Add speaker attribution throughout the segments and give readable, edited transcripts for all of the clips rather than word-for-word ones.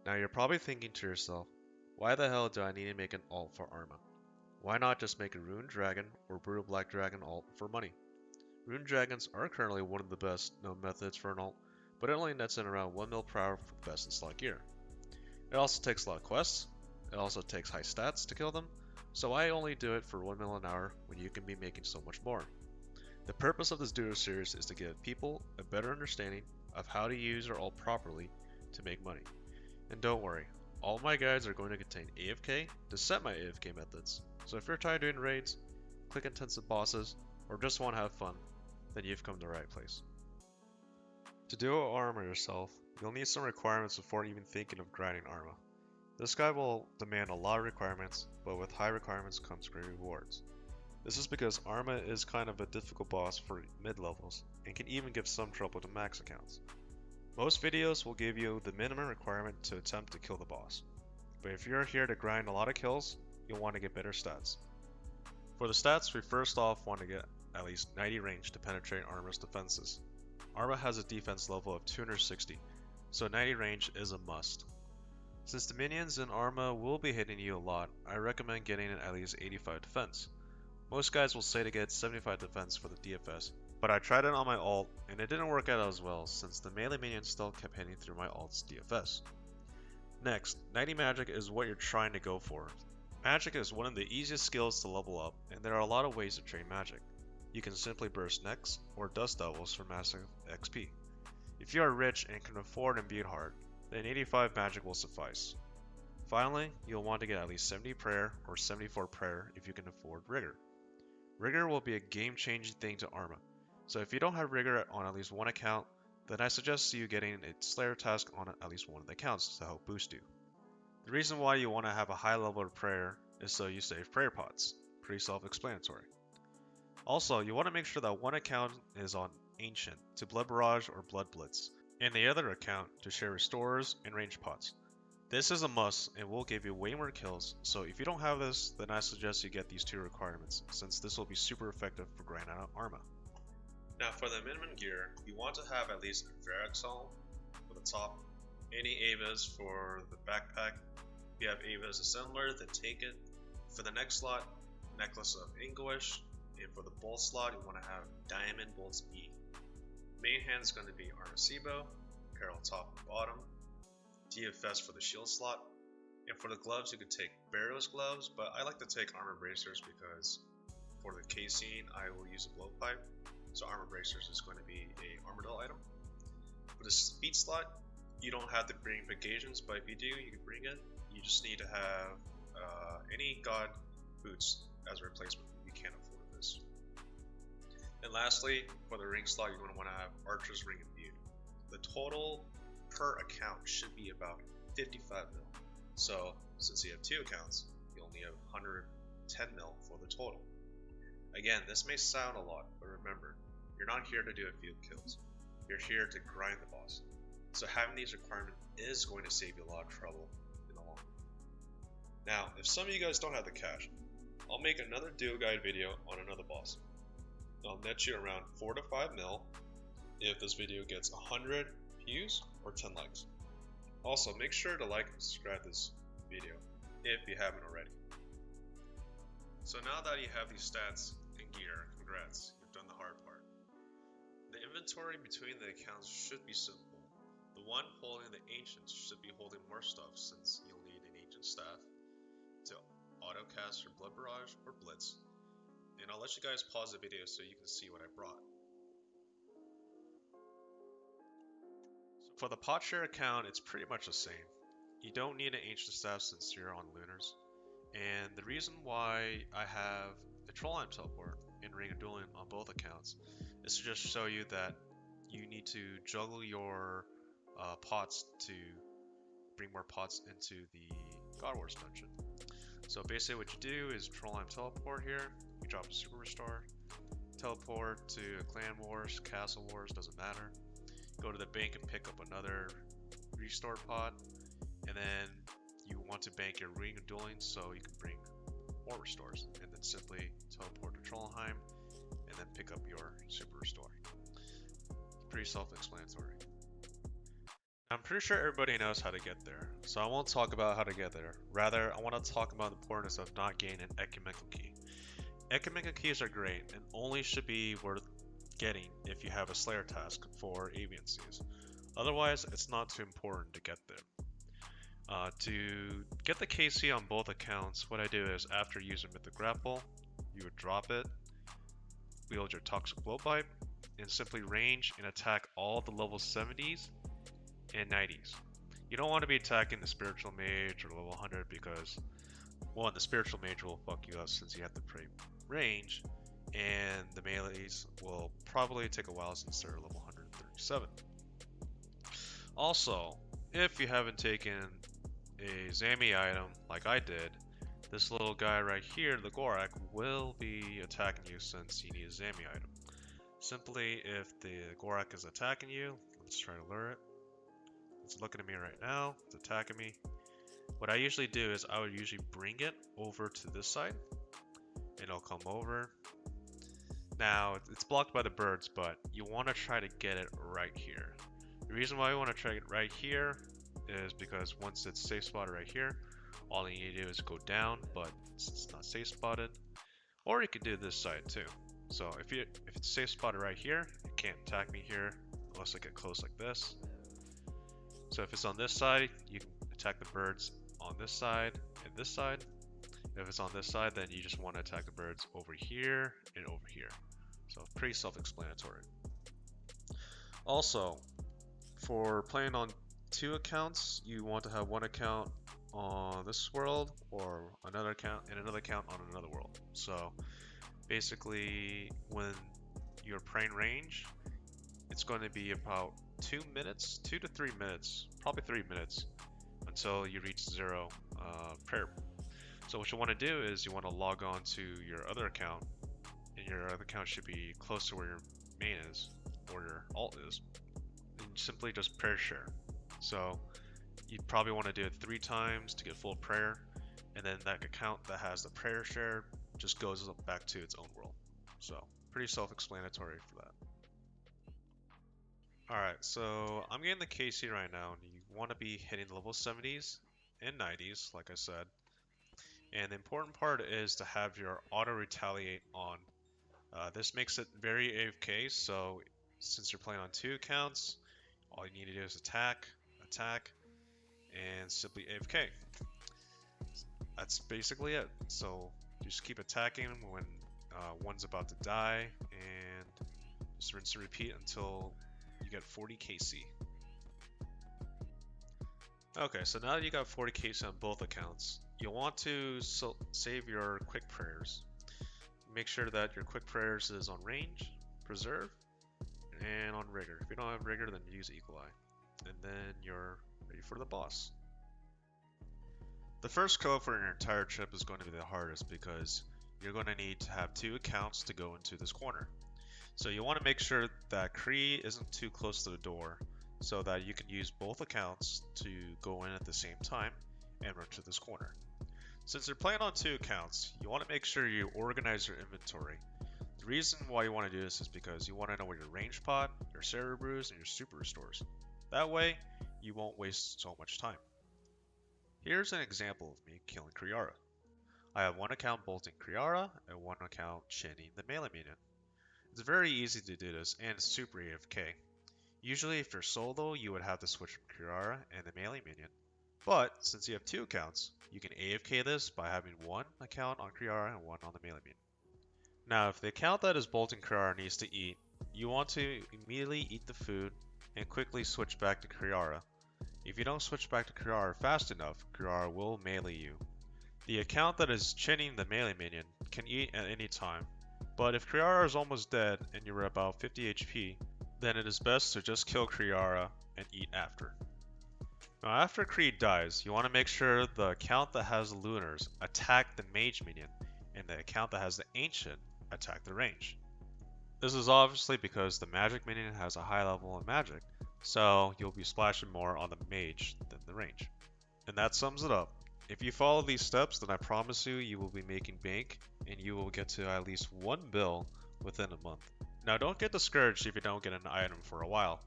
Speaker 1: Now you're probably thinking to yourself, why the hell do I need to make an alt for Arma? Why not just make a Rune Dragon or Brutal Black Dragon alt for money? Rune Dragons are currently one of the best known methods for an alt, but it only nets in around 1 mil per hour for the best in slot gear. It also takes a lot of quests, it also takes high stats to kill them, so I only do it for 1 mil an hour when you can be making so much more. The purpose of this video series is to give people a better understanding of how to use your alt properly to make money. And don't worry, all my guides are going to contain AFK to set my AFK methods, so if you're tired of doing raids, click intensive bosses, or just want to have fun, then you've come to the right place. To do Arma yourself, you'll need some requirements before even thinking of grinding Arma. This guide will demand a lot of requirements, but with high requirements comes great rewards. This is because Arma is kind of a difficult boss for mid-levels, and can even give some trouble to max accounts. Most videos will give you the minimum requirement to attempt to kill the boss, but if you're here to grind a lot of kills, you'll want to get better stats. For the stats, we first off want to get at least 90 range to penetrate Arma's defenses. Arma has a defense level of 260, so 90 range is a must. Since the minions in Arma will be hitting you a lot, I recommend getting at least 85 defense. Most guys will say to get 75 defense for the DFS, but I tried it on my alt and it didn't work out as well since the melee minions still kept hitting through my alt's DFS. Next, 90 magic is what you're trying to go for. Magic is one of the easiest skills to level up, and there are a lot of ways to train magic. You can simply burst necks or dust devils for massive XP. If you are rich and can afford Imbued Heart, then 85 magic will suffice. Finally, you'll want to get at least 70 prayer or 74 prayer if you can afford rigor. Rigor will be a game-changing thing to Arma, so if you don't have rigor on at least one account, then I suggest you getting a Slayer task on at least one of the accounts to help boost you. The reason why you want to have a high level of prayer is so you save prayer pots, pretty self-explanatory. Also, you want to make sure that one account is on Ancient to Blood Barrage or Blood Blitz, and the other account to share Restorers and Range Pots. This is a must and will give you way more kills, so if you don't have this, then I suggest you get these two requirements, since this will be super effective for grinding out Arma. Now for the minimum gear, you want to have at least a Varexol for the top, any Avas for the backpack. If you have Avas Assembler, then take it. For the next slot, Necklace of Anguish, and for the bolt slot, you want to have Diamond Bolts E. Main hand is going to be Armacebo, Apparel top and bottom, DFS for the shield slot, and for the gloves you could take Barrow's gloves, but I like to take Armor Bracers because for the casing I will use a blowpipe, so Armor Bracers is going to be a Armadillo item. For the speed slot, you don't have to bring Vacations, but if you do, you can bring it. You just need to have any God boots as a replacement. You can't afford this. And lastly, for the ring slot, you're going to want to have Archer's Ring Imbued. The total per account should be about 55 mil. So since you have two accounts, you only have 110 mil for the total. Again, this may sound a lot, but remember, you're not here to do a few kills. You're here to grind the boss. So having these requirements is going to save you a lot of trouble in the long run. Now, if some of you guys don't have the cash, I'll make another duo guide video on another boss. I'll net you around 4 to 5 mil if this video gets 100 views or 10 likes. Also, make sure to like and subscribe to this video if you haven't already. So now that you have these stats and gear, congrats, you've done the hard part. The inventory between the accounts should be simple. The one holding the Ancients should be holding more stuff since you'll need an Ancient staff to autocast your Blood Barrage or Blitz. And I'll let you guys pause the video so you can see what I brought. For the pot share account, it's pretty much the same. You don't need an Ancient staff since you're on Lunars. And the reason why I have the Trollheim teleport and Ring of Dueling on both accounts is to just show you that you need to juggle your pots to bring more pots into the God Wars dungeon. So basically what you do is Trollheim teleport here, you drop a Super Restore, teleport to a Clan Wars, Castle Wars, doesn't matter. Go to the bank and pick up another Restore pot, and then you want to bank your Ring of Dueling so you can bring more Restores, and then simply teleport to Trollheim and then pick up your Super Restore. Pretty self-explanatory. I'm pretty sure everybody knows how to get there, so I won't talk about how to get there. Rather, I want to talk about the importance of not gaining an ecumenical key. Ecumenical keys are great and only should be worth getting if you have a Slayer task for avian seas. Otherwise, it's not too important to get there. To get the KC on both accounts, what I do is after using Mythic Grapple, you would drop it, wield your Toxic Blowpipe, and simply range and attack all the level 70s and 90s. You don't want to be attacking the Spiritual Mage or level 100 because, one, the Spiritual Mage will fuck you up since you have to pray range, and the melees will probably take a while since they're level 137. Also, if you haven't taken a Zami item like I did, this little guy right here, the Gorak, will be attacking you since you need a Zami item. Simply, if the Gorak is attacking you, let's try to lure it. It's looking at me right now, it's attacking me. What I usually do is I would usually bring it over to this side, and it'll come over. Now, it's blocked by the birds, but you want to try to get it right here. The reason why you want to try it right here is because once it's safe spotted right here, all you need to do is go down, but it's not safe spotted. Or you can do this side too. So if it's safe spotted right here, it can't attack me here unless I get close like this. So if it's on this side, you can attack the birds on this side and this side. If it's on this side, then you just want to attack the birds over here and over here. So pretty self-explanatory. Also, for playing on two accounts, you want to have one account on this world or another account and another account on another world. So basically, when you're praying range, it's going to be about 2 minutes, 2 to 3 minutes, probably 3 minutes until you reach 0 prayer. So what you want to do is you want to log on to your other account, and your other account should be close to where your main is or your alt is, and simply just prayer share. So you probably want to do it 3 times to get full prayer, and then that account that has the prayer share just goes back to its own world. So pretty self-explanatory for that. Alright, so I'm getting the KC right now, and you want to be hitting level 70s and 90s, like I said. And the important part is to have your auto retaliate on. This makes it very AFK, so since you're playing on 2 accounts, all you need to do is attack, and simply AFK. That's basically it. So just keep attacking when one's about to die, and just rinse and repeat until you get 40 KC. Okay, so now that you got 40 KC on both accounts, you'll want to save your quick prayers. Make sure that your quick prayers is on range, preserve, and on rigor. If you don't have rigor, then use eagle eye. And then you're ready for the boss. The first code for your entire trip is going to be the hardest because you're going to need to have 2 accounts to go into this corner. So you want to make sure that KREE isn't too close to the door so that you can use both accounts to go in at the same time and run to this corner. Since you're playing on 2 accounts, you want to make sure you organize your inventory. The reason why you want to do this is because you want to know where your range pot, your Cerebrews, and your super restores. That way, you won't waste so much time. Here's an example of me killing Kriara. I have one account bolting Kriara and one account chinning the melee minion. It's very easy to do this and it's super AFK. Usually if you're solo, you would have to switch from Kriara and the melee minion. But since you have 2 accounts, you can AFK this by having one account on Kriara and one on the melee minion. Now if the account that is bolting Kriara needs to eat, you want to immediately eat the food and quickly switch back to Kriara. If you don't switch back to Kriara fast enough, Kriara will melee you. The account that is chinning the melee minion can eat at any time, but if Kriara is almost dead and you're about 50 HP, then it is best to just kill Kriara and eat after. Now after KREE dies, you want to make sure the account that has the Lunars attack the mage minion, and the account that has the ancient attack the range. This is obviously because the magic minion has a high level of magic, so you'll be splashing more on the mage than the range. And that sums it up. If you follow these steps, then I promise you will be making bank, and you will get to at least 1 bill within a month. Now don't get discouraged if you don't get an item for a while.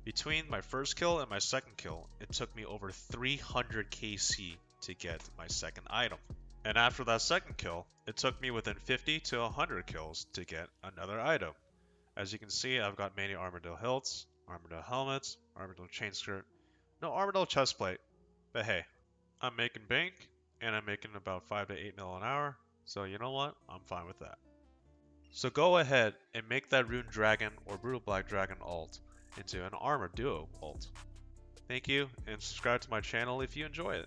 Speaker 1: Between my first kill and my second kill, it took me over 300 KC to get my second item. And after that second kill, it took me within 50 to 100 kills to get another item. As you can see, I've got many Armadillo hilts, Armadillo helmets, Armadillo chain skirt, no Armadillo chestplate, but hey, I'm making bank, and I'm making about 5 to 8 mil an hour, so you know what, I'm fine with that. So go ahead and make that Rune Dragon or Brutal Black Dragon alt into an Armor Duo alt. Thank you, and subscribe to my channel if you enjoy it.